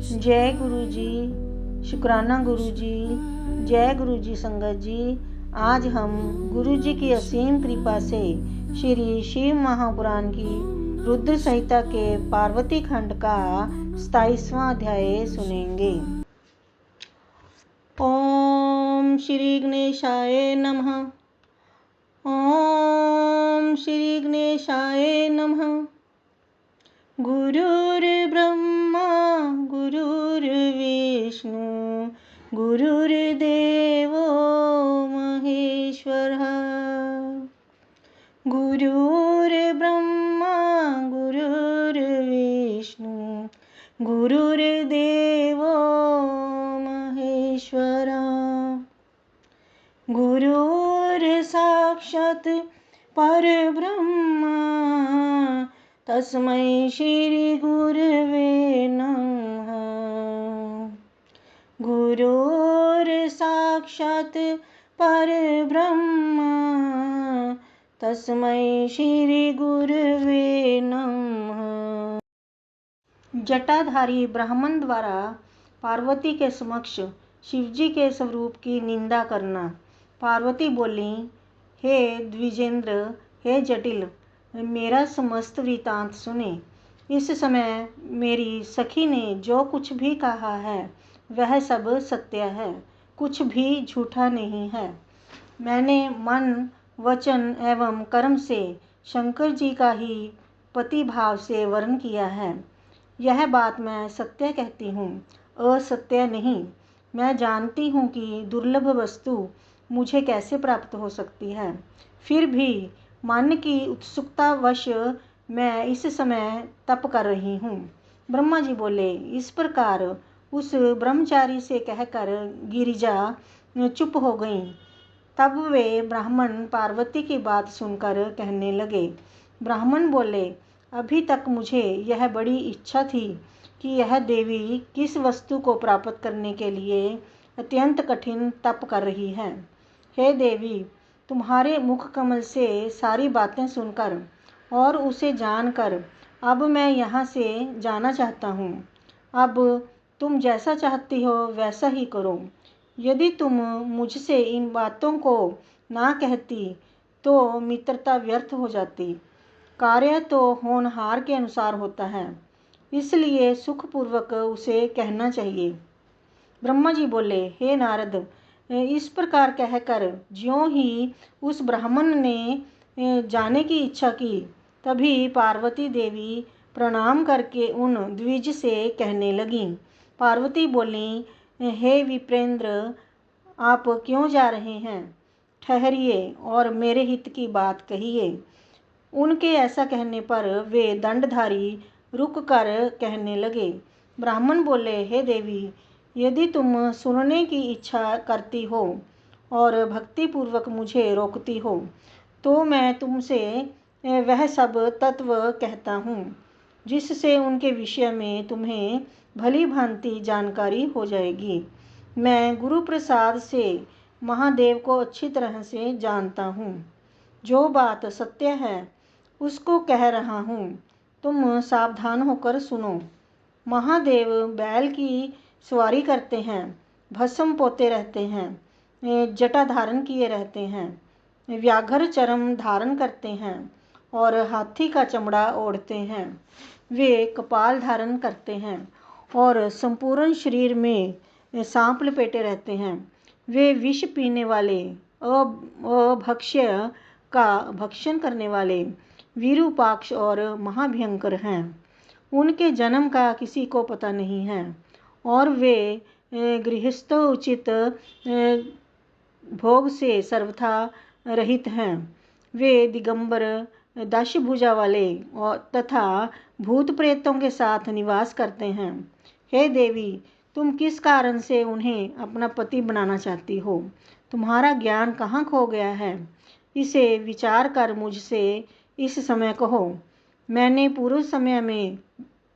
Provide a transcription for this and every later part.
जय गुरु जी, शुक्राना गुरु जी, जय गुरु जी संगत जी। आज हम गुरु जी की असीम कृपा से श्री शिव महापुराण की रुद्र संहिता के पार्वती खंड का 27वां अध्याय सुनेंगे। ओम श्री गणेशाय नमः। ओम श्री गणेशाय नमः। गुरुर्ब्रह्मा गुरुर्विष्णु गुरुर्देवो महेश्वरः। गुरुर्ब्रह्मा गुरुर्विष्णु गुरुर्देवो महेश्वरः। गुरुर्साक्षात् परब्रह्म तस्मै श्री गुरवे नमः। गुरुर्साक्षात् परब्रह्म तस्मै श्री गुरवे नमः। जटाधारी ब्राह्मण द्वारा पार्वती के समक्ष शिवजी के स्वरूप की निंदा करना। पार्वती बोली, हे द्विजेंद्र, हे जटिल, मेरा समस्त वृतांत सुने। इस समय मेरी सखी ने जो कुछ भी कहा है वह सब सत्य है, कुछ भी झूठा नहीं है। मैंने मन, वचन एवं कर्म से शंकर जी का ही पति भाव से वर्ण किया है। यह बात मैं सत्य कहती हूँ, असत्य नहीं। मैं जानती हूँ कि दुर्लभ वस्तु मुझे कैसे प्राप्त हो सकती है, फिर भी मन की उत्सुकतावश मैं इस समय तप कर रही हूँ। ब्रह्मा जी बोले, इस प्रकार उस ब्रह्मचारी से कहकर गिरिजा चुप हो गईं। तब वे ब्राह्मण पार्वती की बात सुनकर कहने लगे। ब्राह्मण बोले, अभी तक मुझे यह बड़ी इच्छा थी कि यह देवी किस वस्तु को प्राप्त करने के लिए अत्यंत कठिन तप कर रही है। हे देवी, तुम्हारे मुख कमल से सारी बातें सुनकर और उसे जानकर अब मैं यहाँ से जाना चाहता हूँ। अब तुम जैसा चाहती हो वैसा ही करो। यदि तुम मुझसे इन बातों को ना कहती तो मित्रता व्यर्थ हो जाती। कार्य तो होनहार के अनुसार होता है, इसलिए सुखपूर्वक उसे कहना चाहिए। ब्रह्मा जी बोले, हे नारद, इस प्रकार कहकर ज्यों ही उस ब्राह्मण ने जाने की इच्छा की, तभी पार्वती देवी प्रणाम करके उन द्विज से कहने लगी। पार्वती बोली, हे विप्रेंद्र, आप क्यों जा रहे हैं? ठहरिए और मेरे हित की बात कहिए। उनके ऐसा कहने पर वे दंडधारी रुक कर कहने लगे। ब्राह्मण बोले, हे देवी, यदि तुम सुनने की इच्छा करती हो और भक्तिपूर्वक मुझे रोकती हो तो मैं तुमसे वह सब तत्व कहता हूँ जिससे उनके विषय में तुम्हें भली भांति जानकारी हो जाएगी। मैं गुरु प्रसाद से महादेव को अच्छी तरह से जानता हूँ। जो बात सत्य है उसको कह रहा हूँ, तुम सावधान होकर सुनो। महादेव बैल की सवारी करते हैं, भस्म पोते रहते हैं, जटा धारण किए रहते हैं, व्याघ्र चर्म धारण करते हैं और हाथी का चमड़ा ओढ़ते हैं। वे कपाल धारण करते हैं और संपूर्ण शरीर में सांप लपेटे रहते हैं। वे विष पीने वाले, अभक्ष्य का भक्षण करने वाले, विरूपाक्ष और महाभयंकर हैं। उनके जन्म का किसी को पता नहीं है और वे गृहस्थोचित भोग से सर्वथा रहित हैं। वे दिगंबर, दशभुजा वाले और तथा भूत प्रेतों के साथ निवास करते हैं। हे देवी, तुम किस कारण से उन्हें अपना पति बनाना चाहती हो? तुम्हारा ज्ञान कहाँ खो गया है? इसे विचार कर मुझसे इस समय कहो। मैंने पूर्व समय में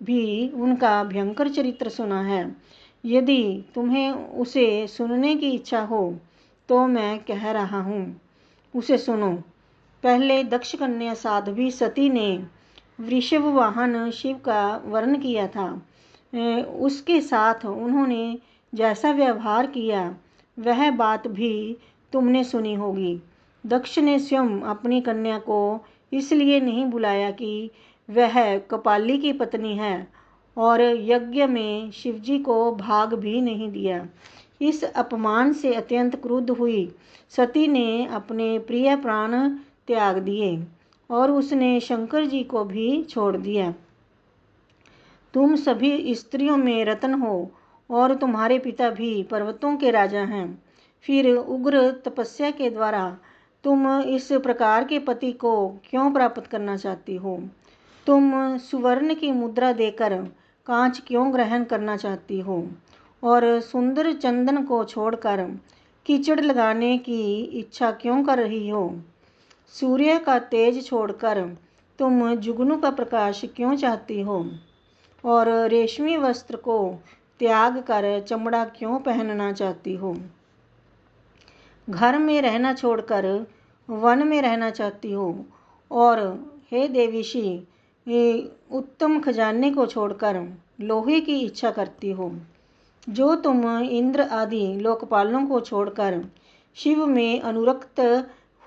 भी उनका भयंकर चरित्र सुना है। यदि तुम्हें उसे सुनने की इच्छा हो तो मैं कह रहा हूँ, उसे सुनो। पहले दक्ष कन्या साध्वी सती ने वृषभ वाहन शिव का वर्ण किया था। उसके साथ उन्होंने जैसा व्यवहार किया वह बात भी तुमने सुनी होगी। दक्ष ने स्वयं अपनी कन्या को इसलिए नहीं बुलाया कि वह कपाली की पत्नी है, और यज्ञ में शिवजी को भाग भी नहीं दिया। इस अपमान से अत्यंत क्रुद्ध हुई सती ने अपने प्रिय प्राण त्याग दिए और उसने शंकर जी को भी छोड़ दिया। तुम सभी स्त्रियों में रत्न हो और तुम्हारे पिता भी पर्वतों के राजा हैं। फिर उग्र तपस्या के द्वारा तुम इस प्रकार के पति को क्यों प्राप्त करना चाहती हो? तुम सुवर्ण की मुद्रा देकर कांच क्यों ग्रहण करना चाहती हो और सुंदर चंदन को छोड़कर कीचड़ लगाने की इच्छा क्यों कर रही हो? सूर्य का तेज छोड़कर तुम जुगनू का प्रकाश क्यों चाहती हो और रेशमी वस्त्र को त्याग कर चमड़ा क्यों पहनना चाहती हो? घर में रहना छोड़कर वन में रहना चाहती हो और हे देवीशी, उत्तम खजाने को छोड़कर लोहे की इच्छा करती हो। जो तुम इंद्र आदि लोकपालों को छोड़कर शिव में अनुरक्त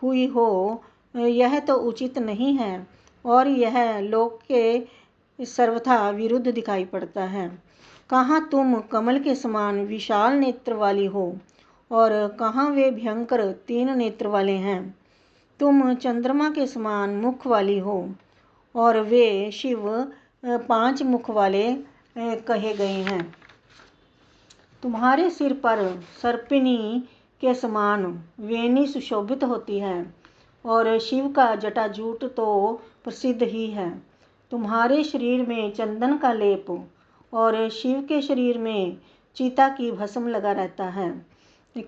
हुई हो, यह तो उचित नहीं है और यह लोक के सर्वथा विरुद्ध दिखाई पड़ता है। कहाँ तुम कमल के समान विशाल नेत्र वाली हो और कहाँ वे भयंकर 3 नेत्र वाले हैं। तुम चंद्रमा के समान मुख वाली हो और वे शिव 5 मुख वाले कहे गए हैं। तुम्हारे सिर पर सर्पिणी के समान वेणी सुशोभित होती है और शिव का जटाजूट तो प्रसिद्ध ही है। तुम्हारे शरीर में चंदन का लेप और शिव के शरीर में चीता की भस्म लगा रहता है।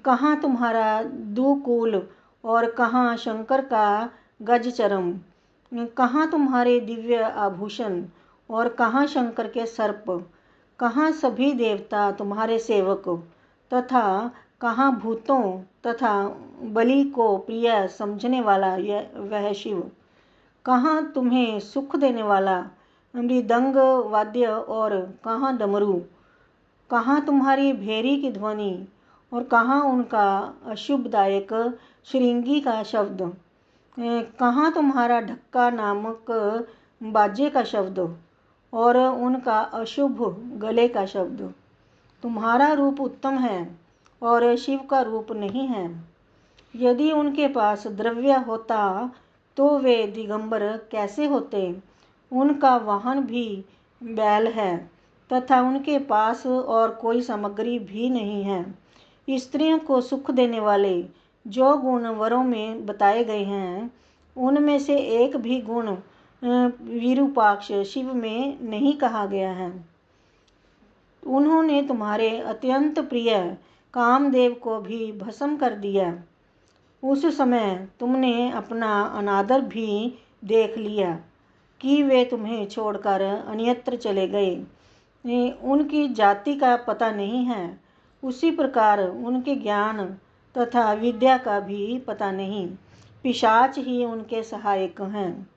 कहाँ तुम्हारा दुकूल और कहाँ शंकर का गजचरम, कहाँ तुम्हारे दिव्य आभूषण और कहाँ शंकर के सर्प, कहाँ सभी देवता तुम्हारे सेवक तथा कहाँ भूतों तथा बलि को प्रिय समझने वाला वह शिव, कहाँ तुम्हें सुख देने वाला मृदंग वाद्य और कहाँ डमरू, कहाँ तुम्हारी भेरी की ध्वनि और कहाँ उनका अशुभदायक श्रृंगी का शब्द, कहाँ तुम्हारा ढक्का नामक बाजे का शब्द और उनका अशुभ गले का शब्द। तुम्हारा रूप उत्तम है और शिव का रूप नहीं है। यदि उनके पास द्रव्य होता तो वे दिगंबर कैसे होते? उनका वाहन भी बैल है तथा उनके पास और कोई सामग्री भी नहीं है। स्त्रियों को सुख देने वाले जो गुण वरों में बताए गए हैं, उनमें से एक भी गुण विरूपाक्ष शिव में नहीं कहा गया है। उन्होंने तुम्हारे अत्यंत प्रिय कामदेव को भी भस्म कर दिया। उस समय तुमने अपना अनादर भी देख लिया कि वे तुम्हें छोड़कर अन्यत्र चले गए। उनकी जाति का पता नहीं है, उसी प्रकार उनके ज्ञान तथा विद्या का भी पता नहीं। पिशाच ही उनके सहायक हैं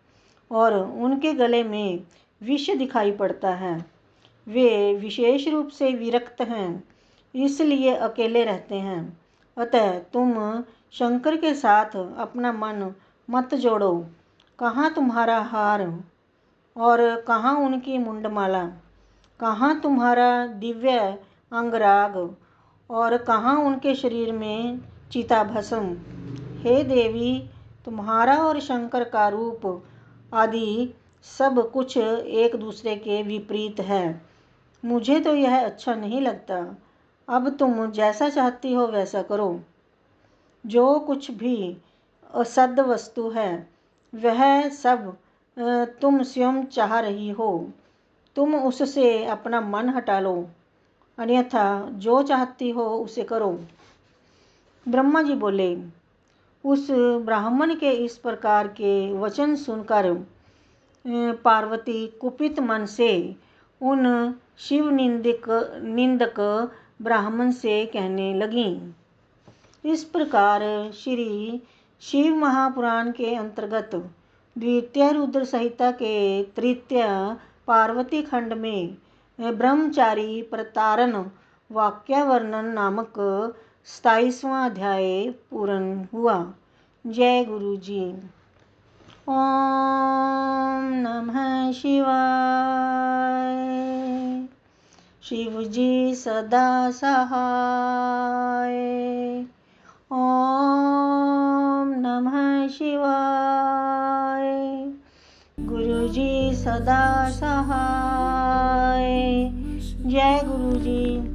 और उनके गले में विष दिखाई पड़ता है। वे विशेष रूप से विरक्त हैं, इसलिए अकेले रहते हैं। अतः तुम शंकर के साथ अपना मन मत जोड़ो। कहाँ तुम्हारा हार और कहाँ उनकी मुंडमाला, कहाँ तुम्हारा दिव्य अंगराग और कहाँ उनके शरीर में चिताभस्म। हे देवी, तुम्हारा और शंकर का रूप आदि सब कुछ एक दूसरे के विपरीत है। मुझे तो यह अच्छा नहीं लगता। अब तुम जैसा चाहती हो वैसा करो। जो कुछ भी असद वस्तु है वह सब तुम स्वयं चाह रही हो, तुम उससे अपना मन हटा लो, अन्यथा जो चाहती हो उसे करो। ब्रह्मा जी बोले। उस ब्राह्मण के इस प्रकार के वचन सुनकर पार्वती कुपित मन से उन शिव निंदक ब्राह्मण से कहने लगी। इस प्रकार श्री शिव महापुराण के अंतर्गत द्वितीय रुद्र संहिता के तृतीय पार्वती खंड में ब्रह्मचारी प्रतारण वाक्यावर्णन नामक 27वां अध्याय पूर्ण हुआ। जय गुरु जी। ओम नमः शिवाय। शिवजी सदा सहाय। ओम नमः शिवाय। गुरुजी सदा सहाय। जय गुरुजी।